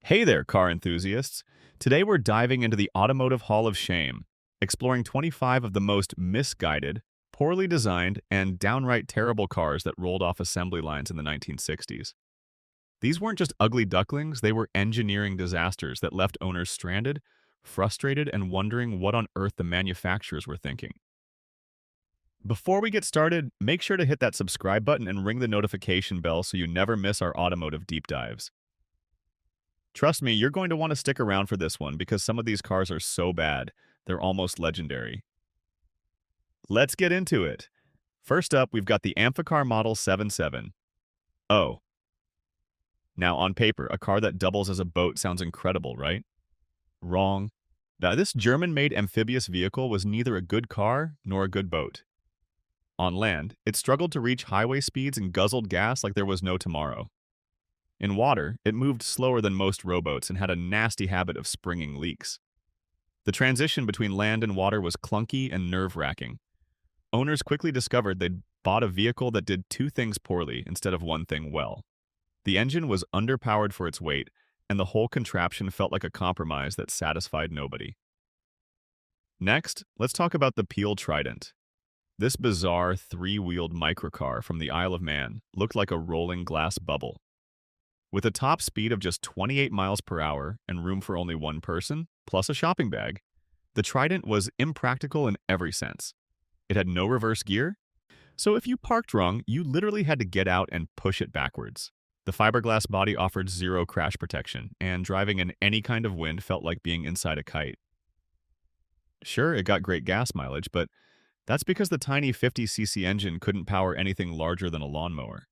Hey there, car enthusiasts. Today we're diving into the Automotive Hall of Shame, exploring 25 of the most misguided, poorly designed, and downright terrible cars that rolled off assembly lines in the 1960s. These weren't just ugly ducklings, they were engineering disasters that left owners stranded, frustrated, and wondering what on earth the manufacturers were thinking. Before we get started, make sure to hit that subscribe button and ring the notification bell so you never miss our automotive deep dives. Trust me, you're going to want to stick around for this one because some of these cars are so bad, they're almost legendary. Let's get into it. First up, we've got the Amphicar Model 77. Oh, now on paper, a car that doubles as a boat sounds incredible, right? Wrong. Now, this German-made amphibious vehicle was neither a good car nor a good boat. On land, it struggled to reach highway speeds and guzzled gas like there was no tomorrow. In water, it moved slower than most rowboats and had a nasty habit of springing leaks. The transition between land and water was clunky and nerve-wracking. Owners quickly discovered they'd bought a vehicle that did two things poorly instead of one thing well. The engine was underpowered for its weight, and the whole contraption felt like a compromise that satisfied nobody. Next, let's talk about the Peel Trident. This bizarre three-wheeled microcar from the Isle of Man looked like a rolling glass bubble. With a top speed of just 28 miles per hour and room for only one person, plus a shopping bag, the Trident was impractical in every sense. It had no reverse gear, so if you parked wrong, you literally had to get out and push it backwards. The fiberglass body offered zero crash protection, and driving in any kind of wind felt like being inside a kite. Sure, it got great gas mileage, but that's because the tiny 50cc engine couldn't power anything larger than a lawnmower.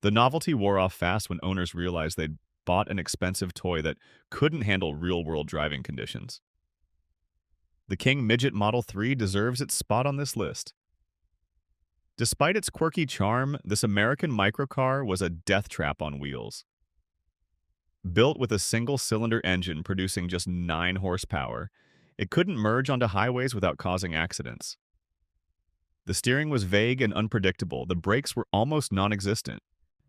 The novelty wore off fast when owners realized they'd bought an expensive toy that couldn't handle real-world driving conditions. The King Midget Model 3 deserves its spot on this list. Despite its quirky charm, this American microcar was a death trap on wheels. Built with a single-cylinder engine producing just 9 horsepower, it couldn't merge onto highways without causing accidents. The steering was vague and unpredictable, the brakes were almost non-existent,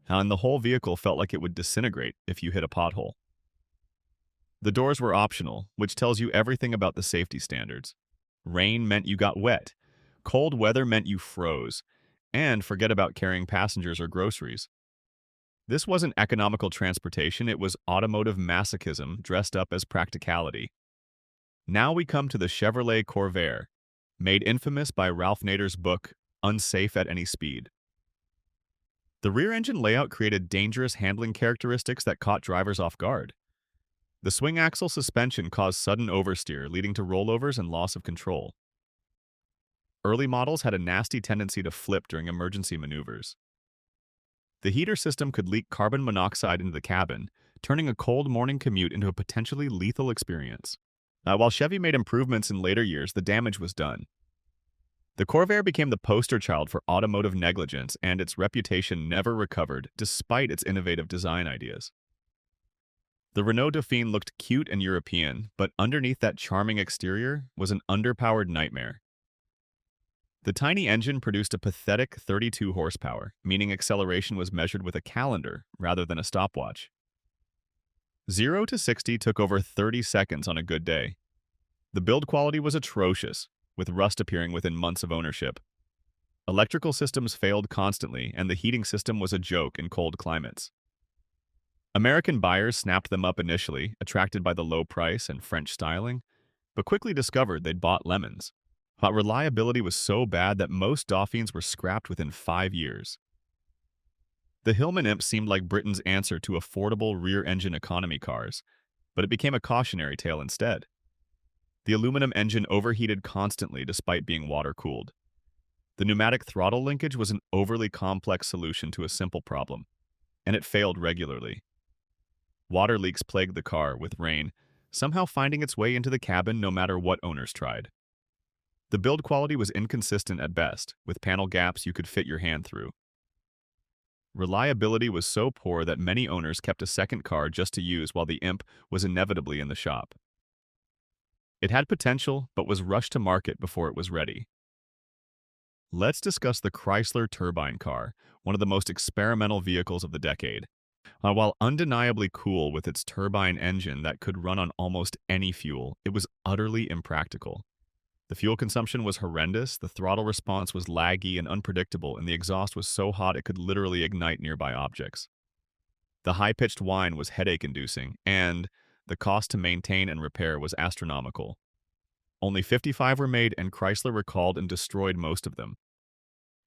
and the whole vehicle felt like it would disintegrate if you hit a pothole. The doors were optional, which tells you everything about the safety standards. Rain meant you got wet, cold weather meant you froze, and forget about carrying passengers or groceries. This wasn't economical transportation, it was automotive masochism dressed up as practicality. Now we come to the Chevrolet Corvair, made infamous by Ralph Nader's book, Unsafe at Any Speed. The rear engine layout created dangerous handling characteristics that caught drivers off guard. The swing axle suspension caused sudden oversteer, leading to rollovers and loss of control. Early models had a nasty tendency to flip during emergency maneuvers. The heater system could leak carbon monoxide into the cabin, turning a cold morning commute into a potentially lethal experience. While Chevy made improvements in later years, the damage was done. The Corvair became the poster child for automotive negligence, and its reputation never recovered despite its innovative design ideas. The Renault Dauphine looked cute and European, but underneath that charming exterior was an underpowered nightmare. The tiny engine produced a pathetic 32 horsepower, meaning acceleration was measured with a calendar rather than a stopwatch. 0 to 60 took over 30 seconds on a good day. The build quality was atrocious, with rust appearing within months of ownership. Electrical systems failed constantly, and the heating system was a joke in cold climates. American buyers snapped them up initially, attracted by the low price and French styling, but quickly discovered they'd bought lemons. But reliability was so bad that most Dauphines were scrapped within 5 years. The Hillman Imp seemed like Britain's answer to affordable rear-engine economy cars, but it became a cautionary tale instead. The aluminum engine overheated constantly despite being water-cooled. The pneumatic throttle linkage was an overly complex solution to a simple problem, and it failed regularly. Water leaks plagued the car, with rain somehow finding its way into the cabin no matter what owners tried. The build quality was inconsistent at best, with panel gaps you could fit your hand through. Reliability was so poor that many owners kept a second car just to use while the Imp was inevitably in the shop. It had potential, but was rushed to market before it was ready. Let's discuss the Chrysler Turbine car, one of the most experimental vehicles of the decade. While undeniably cool with its turbine engine that could run on almost any fuel, it was utterly impractical. The fuel consumption was horrendous, the throttle response was laggy and unpredictable, and the exhaust was so hot it could literally ignite nearby objects. The high-pitched whine was headache-inducing, and the cost to maintain and repair was astronomical. Only 55 were made, and Chrysler recalled and destroyed most of them.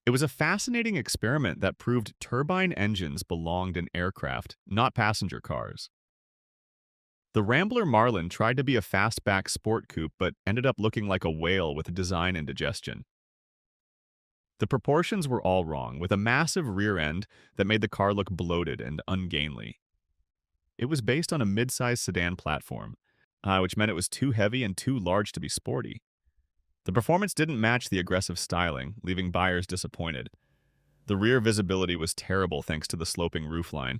It was a fascinating experiment that proved turbine engines belonged in aircraft, not passenger cars. The Rambler Marlin tried to be a fastback sport coupe but ended up looking like a whale with design indigestion. The proportions were all wrong, with a massive rear end that made the car look bloated and ungainly. It was based on a mid-sized sedan platform, which meant it was too heavy and too large to be sporty. The performance didn't match the aggressive styling, leaving buyers disappointed. The rear visibility was terrible thanks to the sloping roofline,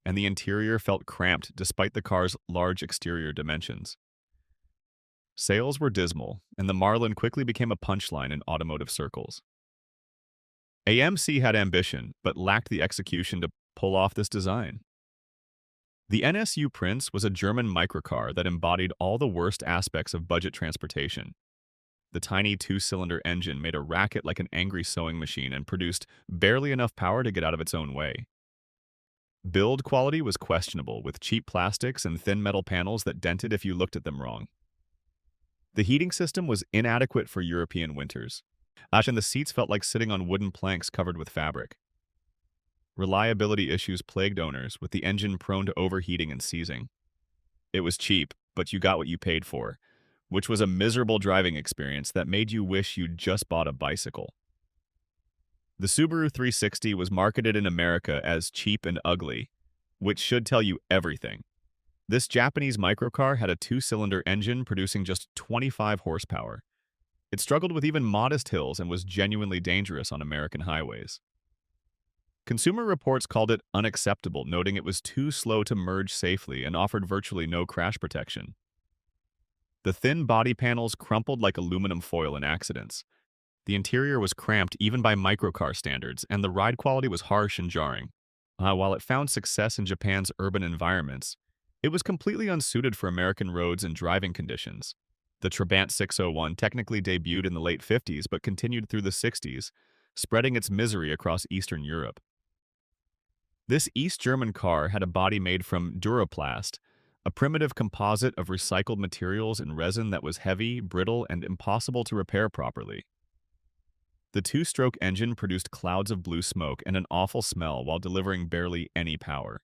and the interior felt cramped despite the car's large exterior dimensions. Sales were dismal, and the Marlin quickly became a punchline in automotive circles. AMC had ambition, but lacked the execution to pull off this design. The NSU Prince was a German microcar that embodied all the worst aspects of budget transportation. The tiny two-cylinder engine made a racket like an angry sewing machine and produced barely enough power to get out of its own way. Build quality was questionable, with cheap plastics and thin metal panels that dented if you looked at them wrong. The heating system was inadequate for European winters, and the seats felt like sitting on wooden planks covered with fabric. Reliability issues plagued owners, with the engine prone to overheating and seizing. It was cheap, but you got what you paid for, which was a miserable driving experience that made you wish you'd just bought a bicycle. The Subaru 360 was marketed in America as cheap and ugly, which should tell you everything. This Japanese microcar had a two-cylinder engine producing just 25 horsepower. It struggled with even modest hills and was genuinely dangerous on American highways. Consumer Reports called it unacceptable, noting it was too slow to merge safely and offered virtually no crash protection. The thin body panels crumpled like aluminum foil in accidents. The interior was cramped even by microcar standards, and the ride quality was harsh and jarring. While it found success in Japan's urban environments, it was completely unsuited for American roads and driving conditions. The Trabant 601 technically debuted in the late 50s but continued through the 60s, spreading its misery across Eastern Europe. This East German car had a body made from Duraplast, a primitive composite of recycled materials and resin that was heavy, brittle, and impossible to repair properly. The two-stroke engine produced clouds of blue smoke and an awful smell while delivering barely any power.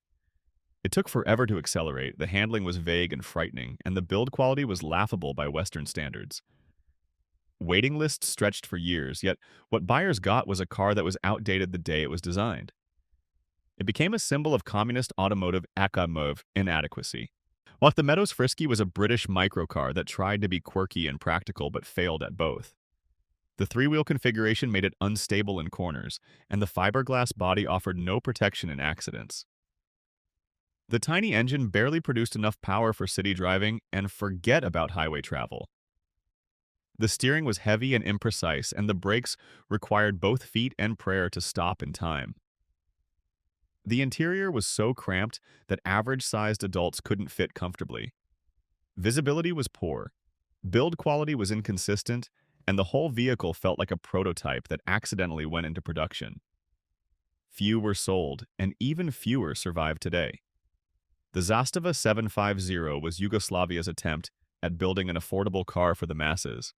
It took forever to accelerate, the handling was vague and frightening, and the build quality was laughable by Western standards. Waiting lists stretched for years, yet what buyers got was a car that was outdated the day it was designed. It became a symbol of communist automotive inadequacy. While the Meadows Frisky was a British microcar that tried to be quirky and practical but failed at both. The three-wheel configuration made it unstable in corners, and the fiberglass body offered no protection in accidents. The tiny engine barely produced enough power for city driving, and forget about highway travel. The steering was heavy and imprecise, and the brakes required both feet and prayer to stop in time. The interior was so cramped that average-sized adults couldn't fit comfortably. Visibility was poor, build quality was inconsistent, and the whole vehicle felt like a prototype that accidentally went into production. Few were sold, and even fewer survive today. The Zastava 750 was Yugoslavia's attempt at building an affordable car for the masses.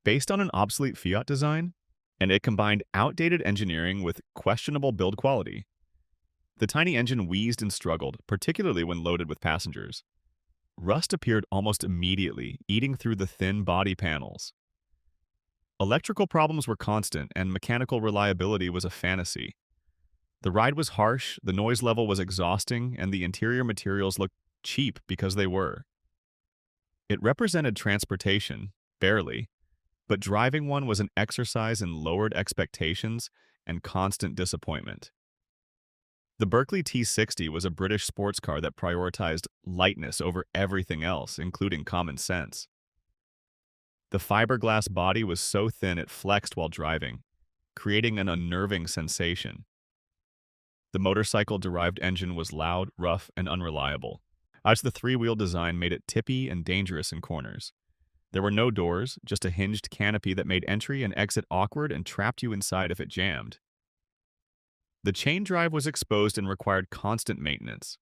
Based on an obsolete Fiat design, and it combined outdated engineering with questionable build quality. The tiny engine wheezed and struggled, particularly when loaded with passengers. Rust appeared almost immediately, eating through the thin body panels. Electrical problems were constant, and mechanical reliability was a fantasy. The ride was harsh, the noise level was exhausting, and the interior materials looked cheap because they were. It represented transportation, barely, but driving one was an exercise in lowered expectations and constant disappointment. The Berkeley T60 was a British sports car that prioritized lightness over everything else, including common sense. The fiberglass body was so thin it flexed while driving, creating an unnerving sensation. The motorcycle-derived engine was loud, rough, and unreliable, as the three-wheel design made it tippy and dangerous in corners. There were no doors, just a hinged canopy that made entry and exit awkward and trapped you inside if it jammed. The chain drive was exposed and required constant maintenance.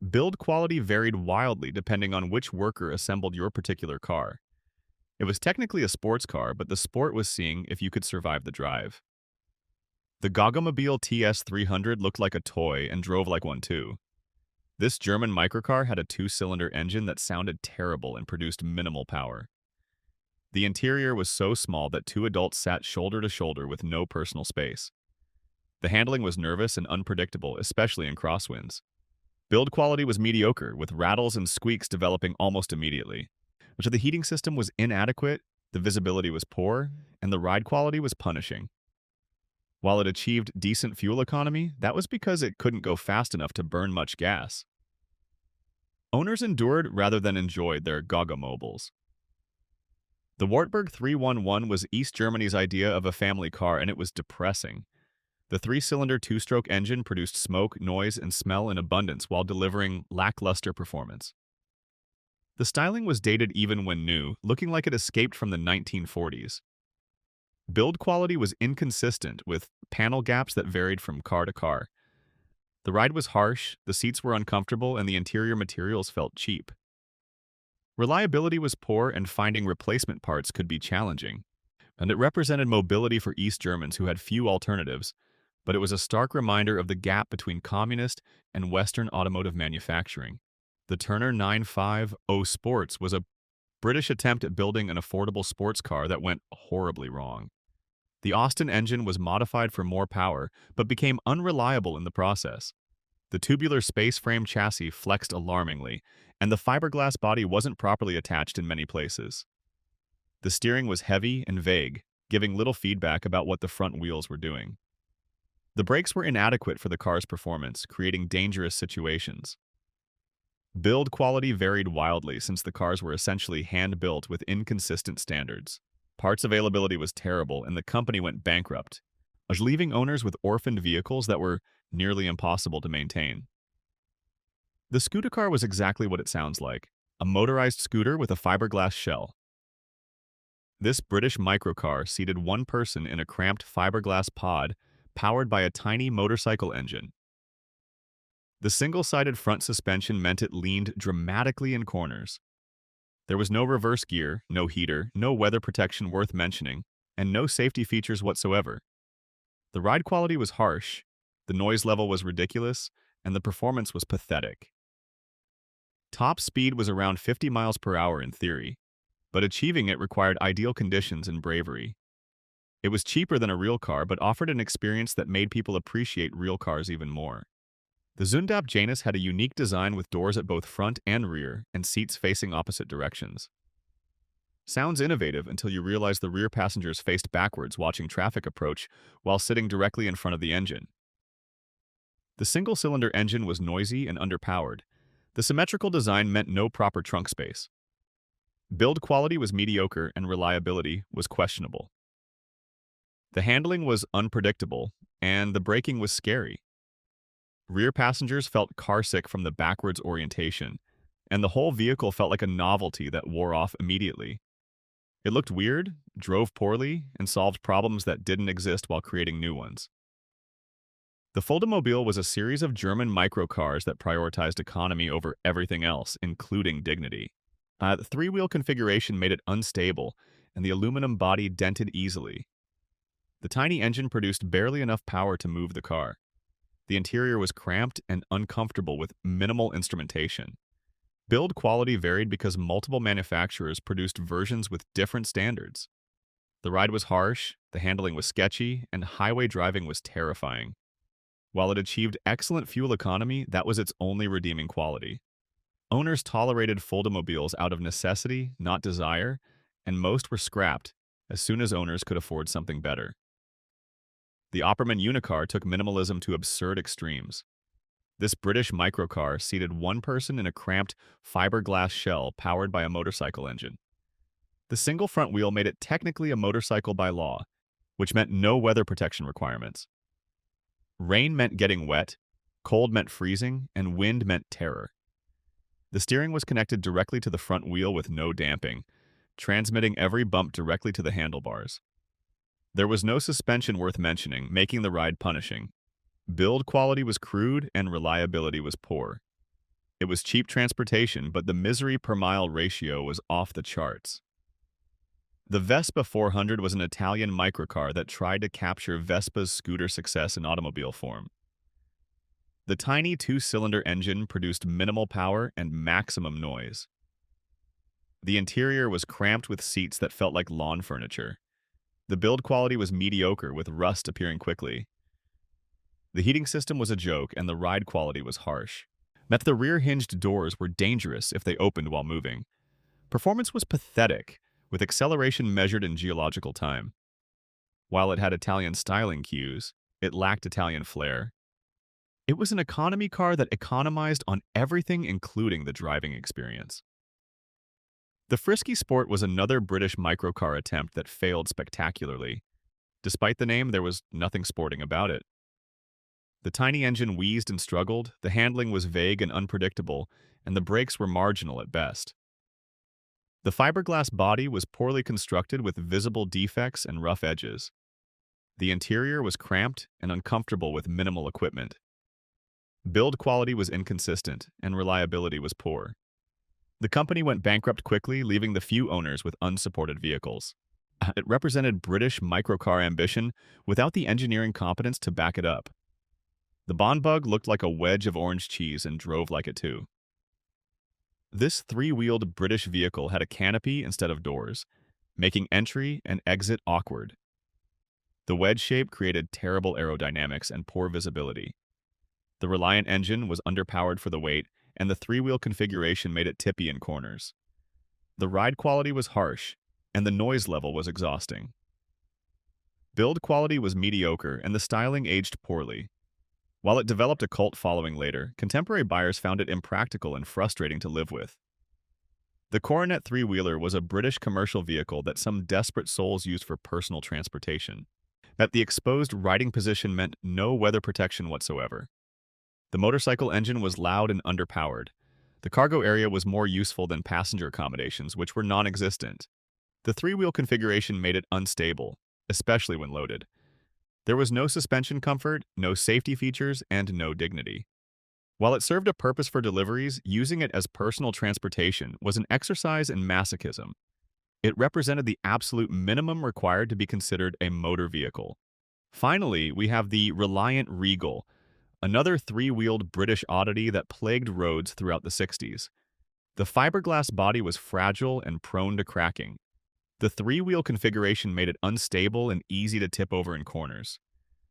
Build quality varied wildly depending on which worker assembled your particular car. It was technically a sports car, but the sport was seeing if you could survive the drive. The Goggomobil TS300 looked like a toy and drove like one too. This German microcar had a two-cylinder engine that sounded terrible and produced minimal power. The interior was so small that two adults sat shoulder to shoulder with no personal space. The handling was nervous and unpredictable, especially in crosswinds. Build quality was mediocre, with rattles and squeaks developing almost immediately. Which the heating system was inadequate, the visibility was poor, and the ride quality was punishing. While it achieved decent fuel economy, that was because it couldn't go fast enough to burn much gas. Owners endured rather than enjoyed their Goggomobiles. The Wartburg 311 was East Germany's idea of a family car, and it was depressing. The three-cylinder two-stroke engine produced smoke, noise, and smell in abundance while delivering lackluster performance. The styling was dated even when new, looking like it escaped from the 1940s. Build quality was inconsistent, with panel gaps that varied from car to car. The ride was harsh, the seats were uncomfortable, and the interior materials felt cheap. Reliability was poor, and finding replacement parts could be challenging. And it represented mobility for East Germans who had few alternatives, but it was a stark reminder of the gap between communist and Western automotive manufacturing. The Turner 950 Sports was a British attempt at building an affordable sports car that went horribly wrong. The Austin engine was modified for more power, but became unreliable in the process. The tubular space frame chassis flexed alarmingly, and the fiberglass body wasn't properly attached in many places. The steering was heavy and vague, giving little feedback about what the front wheels were doing. The brakes were inadequate for the car's performance, creating dangerous situations. Build quality varied wildly since the cars were essentially hand-built with inconsistent standards. Parts availability was terrible, and the company went bankrupt, leaving owners with orphaned vehicles that were nearly impossible to maintain. The scooter car was exactly what it sounds like, a motorized scooter with a fiberglass shell. This British microcar seated one person in a cramped fiberglass pod powered by a tiny motorcycle engine. The single-sided front suspension meant it leaned dramatically in corners. There was no reverse gear, no heater, no weather protection worth mentioning, and no safety features whatsoever. The ride quality was harsh, the noise level was ridiculous, and the performance was pathetic. Top speed was around 50 miles per hour in theory, but achieving it required ideal conditions and bravery. It was cheaper than a real car, but offered an experience that made people appreciate real cars even more. The Zundap Janus had a unique design with doors at both front and rear, and seats facing opposite directions. Sounds innovative until you realize the rear passengers faced backwards watching traffic approach while sitting directly in front of the engine. The single-cylinder engine was noisy and underpowered. The symmetrical design meant no proper trunk space. Build quality was mediocre and reliability was questionable. The handling was unpredictable, and the braking was scary. Rear passengers felt carsick from the backwards orientation, and the whole vehicle felt like a novelty that wore off immediately. It looked weird, drove poorly, and solved problems that didn't exist while creating new ones. The Foldamobil was a series of German microcars that prioritized economy over everything else, including dignity. The three-wheel configuration made it unstable, and the aluminum body dented easily. The tiny engine produced barely enough power to move the car. The interior was cramped and uncomfortable with minimal instrumentation. Build quality varied because multiple manufacturers produced versions with different standards. The ride was harsh, the handling was sketchy, and highway driving was terrifying. While it achieved excellent fuel economy, that was its only redeeming quality. Owners tolerated Foldamobiles out of necessity, not desire, and most were scrapped as soon as owners could afford something better. The Opperman Unicar took minimalism to absurd extremes. This British microcar seated one person in a cramped fiberglass shell powered by a motorcycle engine. The single front wheel made it technically a motorcycle by law, which meant no weather protection requirements. Rain meant getting wet, cold meant freezing, and wind meant terror. The steering was connected directly to the front wheel with no damping, transmitting every bump directly to the handlebars. There was no suspension worth mentioning, making the ride punishing. Build quality was crude and reliability was poor. It was cheap transportation, but the misery per mile ratio was off the charts. The Vespa 400 was an Italian microcar that tried to capture Vespa's scooter success in automobile form. The tiny two-cylinder engine produced minimal power and maximum noise. The interior was cramped with seats that felt like lawn furniture. The build quality was mediocre, with rust appearing quickly. The heating system was a joke, and the ride quality was harsh. The rear-hinged doors were dangerous if they opened while moving. Performance was pathetic, with acceleration measured in geological time. While it had Italian styling cues, it lacked Italian flair. It was an economy car that economized on everything, including the driving experience. The Frisky Sport was another British microcar attempt that failed spectacularly. Despite the name, there was nothing sporting about it. The tiny engine wheezed and struggled, the handling was vague and unpredictable, and the brakes were marginal at best. The fiberglass body was poorly constructed with visible defects and rough edges. The interior was cramped and uncomfortable with minimal equipment. Build quality was inconsistent, and reliability was poor. The company went bankrupt quickly, leaving the few owners with unsupported vehicles. It represented British microcar ambition without the engineering competence to back it up. The Bondbug looked like a wedge of orange cheese and drove like it too. This three-wheeled British vehicle had a canopy instead of doors, making entry and exit awkward. The wedge shape created terrible aerodynamics and poor visibility. The Reliant engine was underpowered for the weight, and the three-wheel configuration made it tippy in corners. The ride quality was harsh, and the noise level was exhausting. Build quality was mediocre, and the styling aged poorly. While it developed a cult following later, contemporary buyers found it impractical and frustrating to live with. The Coronet three-wheeler was a British commercial vehicle that some desperate souls used for personal transportation. The exposed riding position meant no weather protection whatsoever. The motorcycle engine was loud and underpowered. The cargo area was more useful than passenger accommodations, which were non-existent. The three-wheel configuration made it unstable, especially when loaded. There was no suspension comfort, no safety features, and no dignity. While it served a purpose for deliveries, using it as personal transportation was an exercise in masochism. It represented the absolute minimum required to be considered a motor vehicle. Finally, we have the Reliant Regal, another three-wheeled British oddity that plagued roads throughout the 60s. The fiberglass body was fragile and prone to cracking. The three-wheel configuration made it unstable and easy to tip over in corners.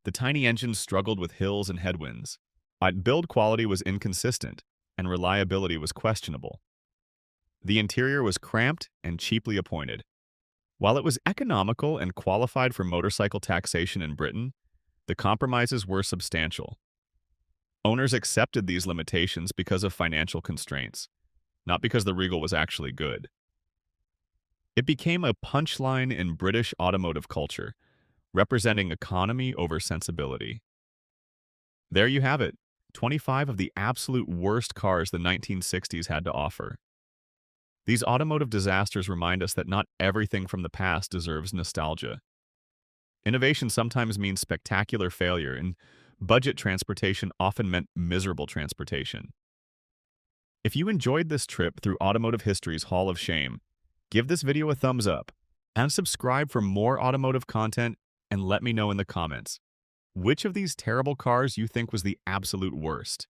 The tiny engine struggled with hills and headwinds. Build quality was inconsistent, and reliability was questionable. The interior was cramped and cheaply appointed. While it was economical and qualified for motorcycle taxation in Britain, the compromises were substantial. Owners accepted these limitations because of financial constraints, not because the Regal was actually good. It became a punchline in British automotive culture, representing economy over sensibility. There you have it, 25 of the absolute worst cars the 1960s had to offer. These automotive disasters remind us that not everything from the past deserves nostalgia. Innovation sometimes means spectacular failure, and budget transportation often meant miserable transportation. If you enjoyed this trip through automotive history's Hall of Shame, give this video a thumbs up and subscribe for more automotive content, and let me know in the comments which of these terrible cars you think was the absolute worst.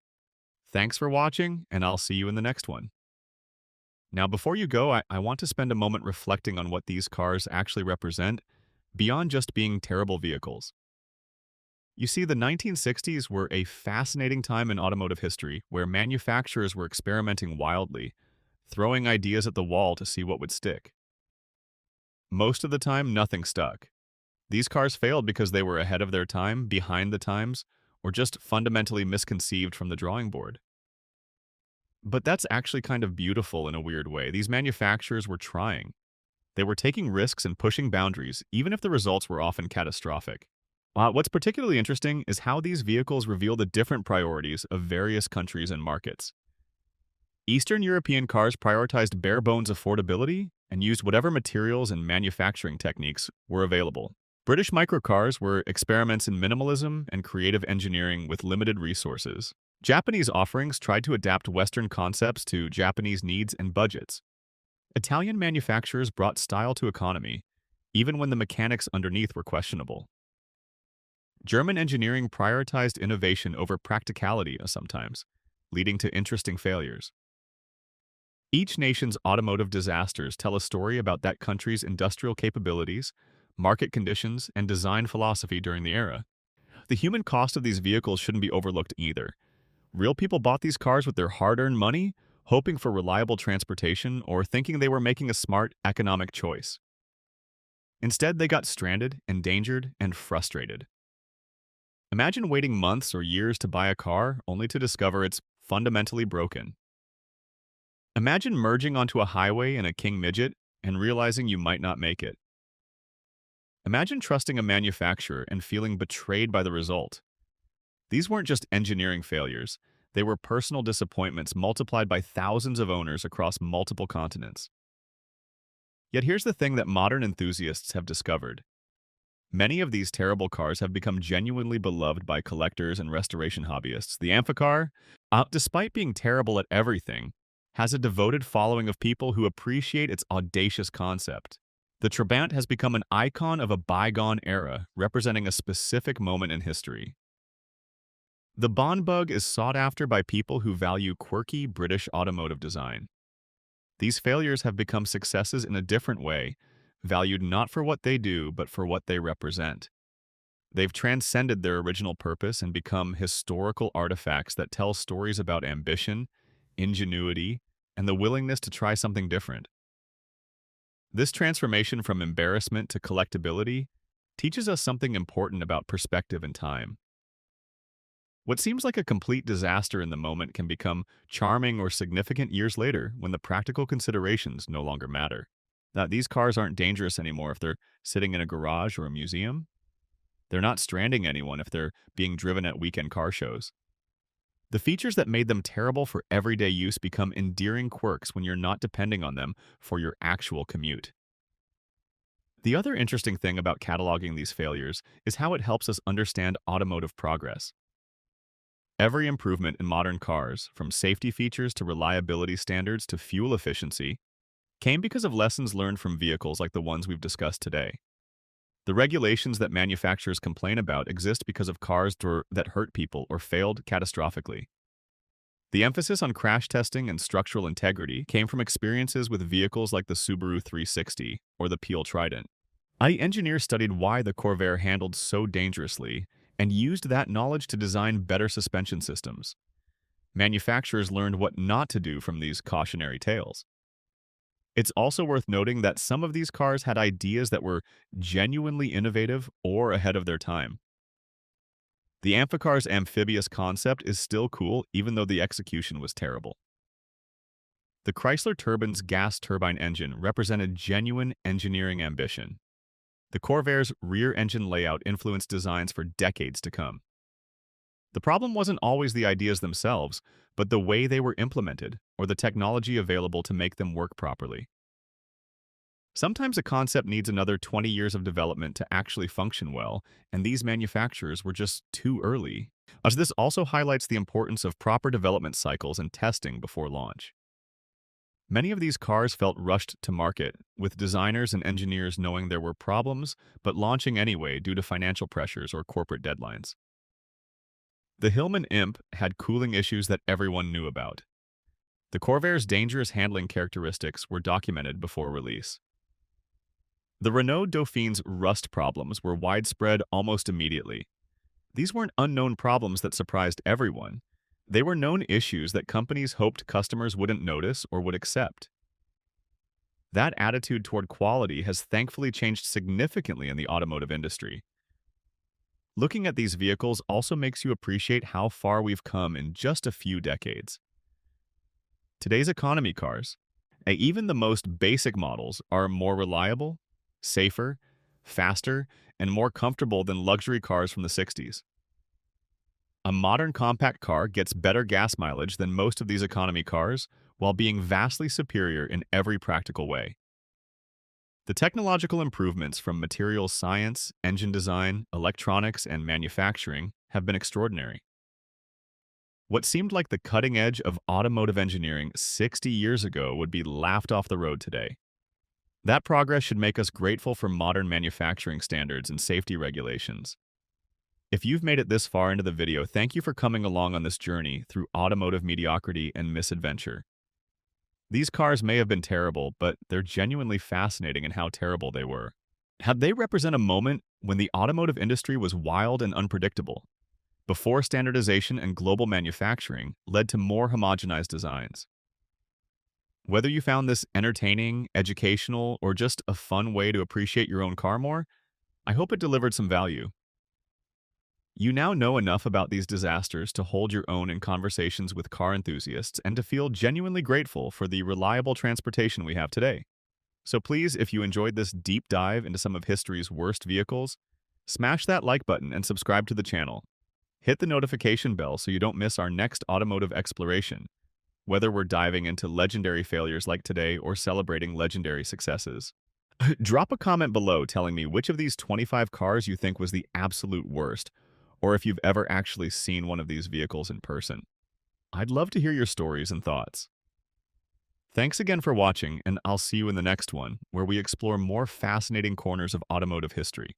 Thanks for watching, and I'll see you in the next one. Now, before you go, I want to spend a moment reflecting on what these cars actually represent, beyond just being terrible vehicles. You see, the 1960s were a fascinating time in automotive history where manufacturers were experimenting wildly, throwing ideas at the wall to see what would stick. Most of the time, nothing stuck. These cars failed because they were ahead of their time, behind the times, or just fundamentally misconceived from the drawing board. But that's actually kind of beautiful in a weird way. These manufacturers were trying. They were taking risks and pushing boundaries, even if the results were often catastrophic. What's particularly interesting is how these vehicles reveal the different priorities of various countries and markets. Eastern European cars prioritized bare bones affordability and used whatever materials and manufacturing techniques were available. British microcars were experiments in minimalism and creative engineering with limited resources. Japanese offerings tried to adapt Western concepts to Japanese needs and budgets. Italian manufacturers brought style to economy, even when the mechanics underneath were questionable. German engineering prioritized innovation over practicality sometimes, leading to interesting failures. Each nation's automotive disasters tell a story about that country's industrial capabilities, market conditions, and design philosophy during the era. The human cost of these vehicles shouldn't be overlooked either. Real people bought these cars with their hard-earned money, hoping for reliable transportation or thinking they were making a smart economic choice. Instead, they got stranded, endangered, and frustrated. Imagine waiting months or years to buy a car only to discover it's fundamentally broken. Imagine merging onto a highway in a King Midget and realizing you might not make it. Imagine trusting a manufacturer and feeling betrayed by the result. These weren't just engineering failures, they were personal disappointments multiplied by thousands of owners across multiple continents. Yet here's the thing that modern enthusiasts have discovered. Many of these terrible cars have become genuinely beloved by collectors and restoration hobbyists. The Amphicar, despite being terrible at everything, has a devoted following of people who appreciate its audacious concept. The Trabant has become an icon of a bygone era, representing a specific moment in history. The Bond Bug is sought after by people who value quirky British automotive design. These failures have become successes in a different way, valued not for what they do, but for what they represent. They've transcended their original purpose and become historical artifacts that tell stories about ambition, ingenuity, and the willingness to try something different. This transformation from embarrassment to collectability teaches us something important about perspective and time. What seems like a complete disaster in the moment can become charming or significant years later when the practical considerations no longer matter. Now, these cars aren't dangerous anymore if they're sitting in a garage or a museum. They're not stranding anyone if they're being driven at weekend car shows. The features that made them terrible for everyday use become endearing quirks when you're not depending on them for your actual commute. The other interesting thing about cataloging these failures is how it helps us understand automotive progress. Every improvement in modern cars, from safety features to reliability standards to fuel efficiency, came because of lessons learned from vehicles like the ones we've discussed today. The regulations that manufacturers complain about exist because of cars that hurt people or failed catastrophically. The emphasis on crash testing and structural integrity came from experiences with vehicles like the Subaru 360 or the Peel Trident. Engineers studied why the Corvair handled so dangerously and used that knowledge to design better suspension systems. Manufacturers learned what not to do from these cautionary tales. It's also worth noting that some of these cars had ideas that were genuinely innovative or ahead of their time. The Amphicar's amphibious concept is still cool even though the execution was terrible. The Chrysler Turbin's gas turbine engine represented genuine engineering ambition. The Corvair's rear engine layout influenced designs for decades to come. The problem wasn't always the ideas themselves, but the way they were implemented or the technology available to make them work properly. Sometimes a concept needs another 20 years of development to actually function well, and these manufacturers were just too early. As this also highlights the importance of proper development cycles and testing before launch. Many of these cars felt rushed to market, with designers and engineers knowing there were problems, but launching anyway due to financial pressures or corporate deadlines. The Hillman Imp had cooling issues that everyone knew about. The Corvair's dangerous handling characteristics were documented before release. The Renault Dauphine's rust problems were widespread almost immediately. These weren't unknown problems that surprised everyone. They were known issues that companies hoped customers wouldn't notice or would accept. That attitude toward quality has thankfully changed significantly in the automotive industry. Looking at these vehicles also makes you appreciate how far we've come in just a few decades. Today's economy cars, even the most basic models, are more reliable, safer, faster, and more comfortable than luxury cars from the 60s. A modern compact car gets better gas mileage than most of these economy cars while being vastly superior in every practical way. The technological improvements from materials science, engine design, electronics, and manufacturing have been extraordinary. What seemed like the cutting edge of automotive engineering 60 years ago would be laughed off the road today. That progress should make us grateful for modern manufacturing standards and safety regulations. If you've made it this far into the video, thank you for coming along on this journey through automotive mediocrity and misadventure. These cars may have been terrible, but they're genuinely fascinating in how terrible they were. How they represent a moment when the automotive industry was wild and unpredictable, before standardization and global manufacturing led to more homogenized designs. Whether you found this entertaining, educational, or just a fun way to appreciate your own car more, I hope it delivered some value. You now know enough about these disasters to hold your own in conversations with car enthusiasts and to feel genuinely grateful for the reliable transportation we have today. So please, if you enjoyed this deep dive into some of history's worst vehicles, smash that like button and subscribe to the channel. Hit the notification bell so you don't miss our next automotive exploration, whether we're diving into legendary failures like today or celebrating legendary successes. Drop a comment below telling me which of these 25 cars you think was the absolute worst, or if you've ever actually seen one of these vehicles in person. I'd love to hear your stories and thoughts. Thanks again for watching, and I'll see you in the next one, where we explore more fascinating corners of automotive history.